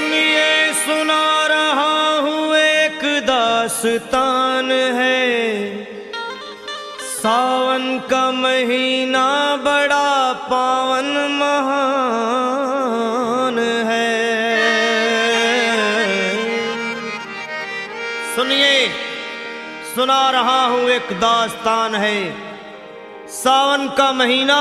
सुनिए सुना रहा हूँ एक दास्तान है। सावन का महीना बड़ा पावन महान है। सुनिए सुना रहा हूँ एक दास्तान है। सावन का महीना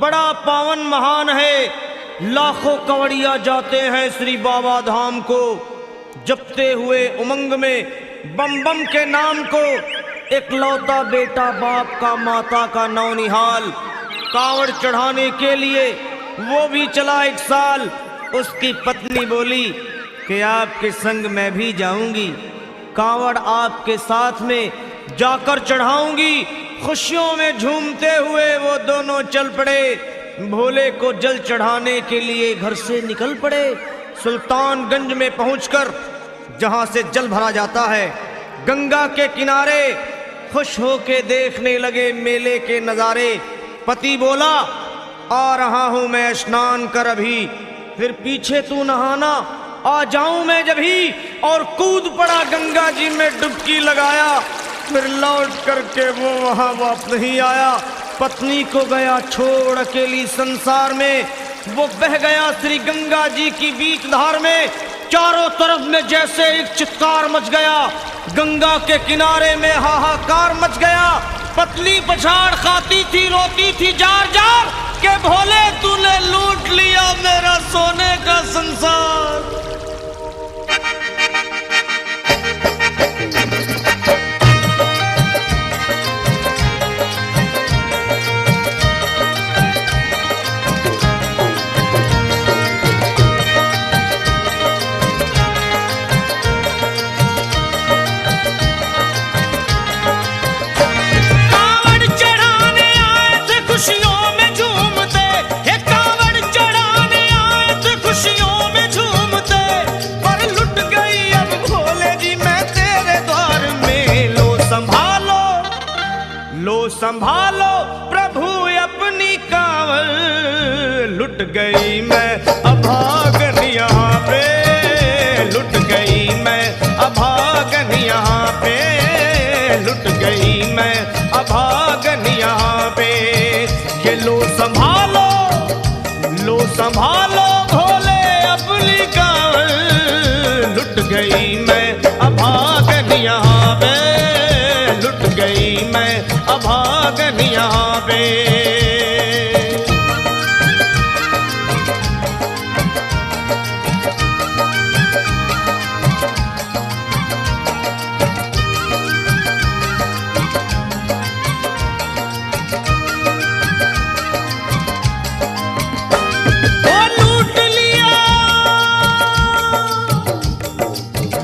बड़ा पावन महान है। लाखों कवड़िया जाते हैं श्री बाबा धाम को, जपते हुए उमंग में बम बम के नाम को। एक लौता बेटा बाप का माता का नौनिहाल कांवड़ चढ़ाने के लिए वो भी चला एक साल। उसकी पत्नी बोली कि आपके संग मैं भी जाऊंगी, कांवड़ आपके साथ में जाकर चढ़ाऊंगी। खुशियों में झूमते हुए वो दोनों चल पड़े। भोले को जल चढ़ाने के लिए घर से निकल पड़े। सुल्तानगंज में पहुंचकर जहां से जल भरा जाता है, गंगा के किनारे खुश होके देखने लगे मेले के नजारे। पति बोला आ रहा हूं मैं स्नान कर अभी, फिर पीछे तू नहाना आ जाऊं मैं जभी। और कूद पड़ा गंगा जी में डुबकी लगाया। फिर लौट करके वो वहां वापस नहीं आया। पत्नी को गया छोड़ अकेली संसार में। वो बह गया श्री गंगा जी की बीच धार में। चारों तरफ में जैसे एक चित्कार मच गया, गंगा के किनारे में हाहाकार मच गया। पत्नी पछाड़ खाती थी, रोती थी जार जार के भोले तूने लूट लिया मेरा सोने का संसार। संभालो प्रभु अपनी कांवल, लुट गई मैं अभागन यहाँ पे, लुट गई मैं अभागन यहाँ पे, लुट गई मैं अभागन यहाँ पे। ये लो संभालो भोले अपनी कांवल, लुट गई मैं अभागन यहाँ पे, लुट गई मैं अभागन यहाँ पे।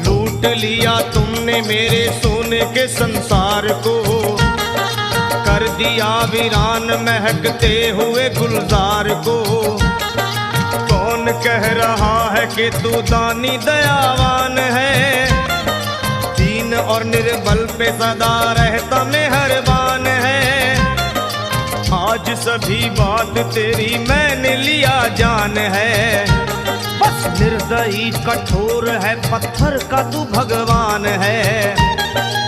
लूट लिया तुमने मेरे सोने के संसार को, कर दिया वीरान महकते हुए गुलजार को। कौन कह रहा है कि तू दानी दयावान है, दीन और निर्बल पे सदा रहता मेहरबान है। आज सभी बात तेरी मैंने लिया जान है, बस निर्दयी कठोर है पत्थर का तू भगवान है।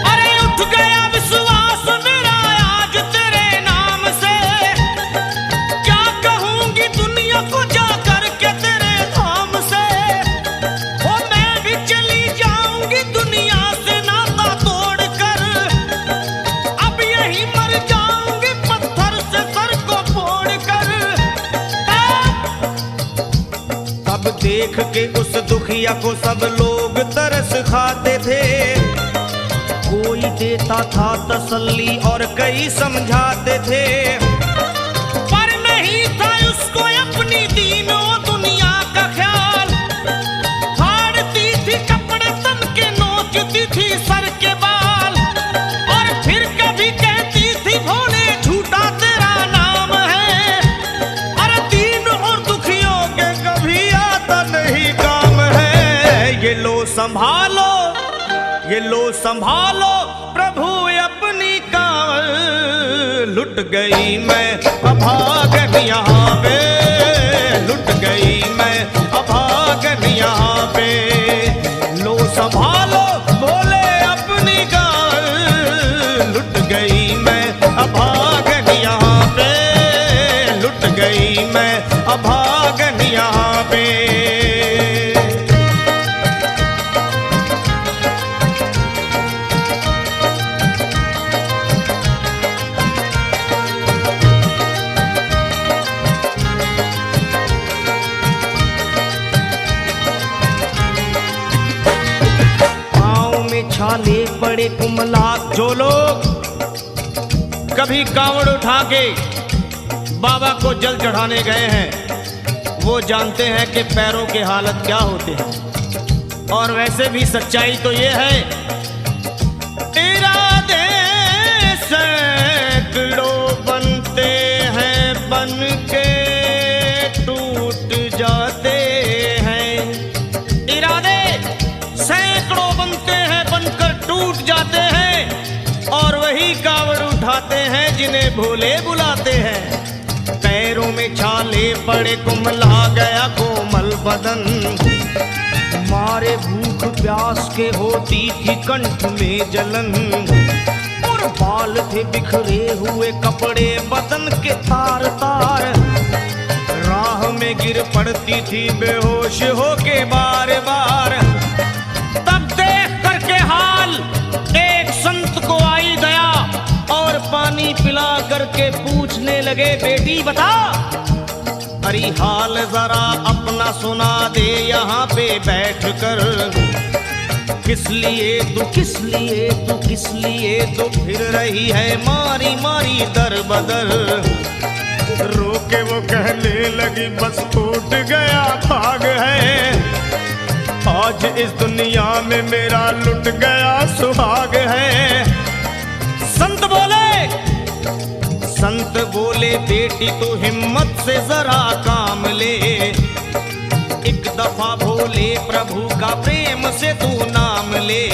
अरे उठ गया विश्वास मेरा आज तेरे नाम से, क्या कहूंगी दुनिया को जा करके तेरे धाम से। ओ मैं भी चली जाऊंगी दुनिया से नाता तोड़कर, अब यही मर जाऊंगी पत्थर से सर को फोड़कर। तब देख के उस दुखिया को सब लोग तरस खाते थे, कोई देता था तसल्ली और कई समझाते थे। पर नहीं था उसको अपनी दीनों दुनिया का ख्याल, फाड़ती थी कपड़े तन के, नोचती थी सर के बाल। और फिर कभी कहती थी भोले झूठा तेरा नाम है, अरे दीन और दुखियों के कभी आता नहीं काम है। ये लो संभालो प्रभु अपनी कांवल, लुट गई मैं अभागन यहाँ पे, लुट गई मैं अभागन यहाँ पे। लो संभालो बोले अपनी गाल, लुट गई मैं अभागन यहाँ पे, लुट गई मैं अभागन यहाँ पे। छाले बड़े कुमलात जो लोग कभी कांवड़ उठा के बाबा को जल चढ़ाने गए हैं वो जानते हैं कि पैरों के हालत क्या होते हैं। और वैसे भी सच्चाई तो ये है, इरादे सैकड़ों बनते हैं बन के टूट जाते हैं। इरादे सैकड़ों बनते हैं बनकर टूट जाते हैं, और वही कावड़ उठाते हैं जिन्हें भोले बुलाते हैं। पैरों में छाले पड़े कुमला गया कोमल बदन, मारे भूख प्यास के होती थी कंठ में जलन। और बाल थे बिखरे हुए कपड़े बदन के तार तार, राह में गिर पड़ती थी बेहोश होके बार बार। तब देख करके हाल एक संत को आई दया, और पानी पिला करके पूछने लगे बेटी बता, अरे हाल जरा अपना सुना दे यहाँ पे बैठ कर। किस लिए तू किस लिए तू किस लिए तू फिर रही है मारी मारी दर बदर। रोके वो कहने लगी बस टूट गया भाग है, आज इस दुनिया में मेरा लुट गया सुहाग है। संत बोले बेटी तू हिम्मत से जरा काम ले, एक दफा भोले प्रभु का प्रेम से तू नाम ले।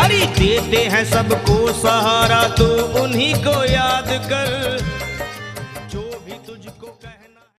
अरे देते हैं सबको सहारा तू उन्हीं को याद कर।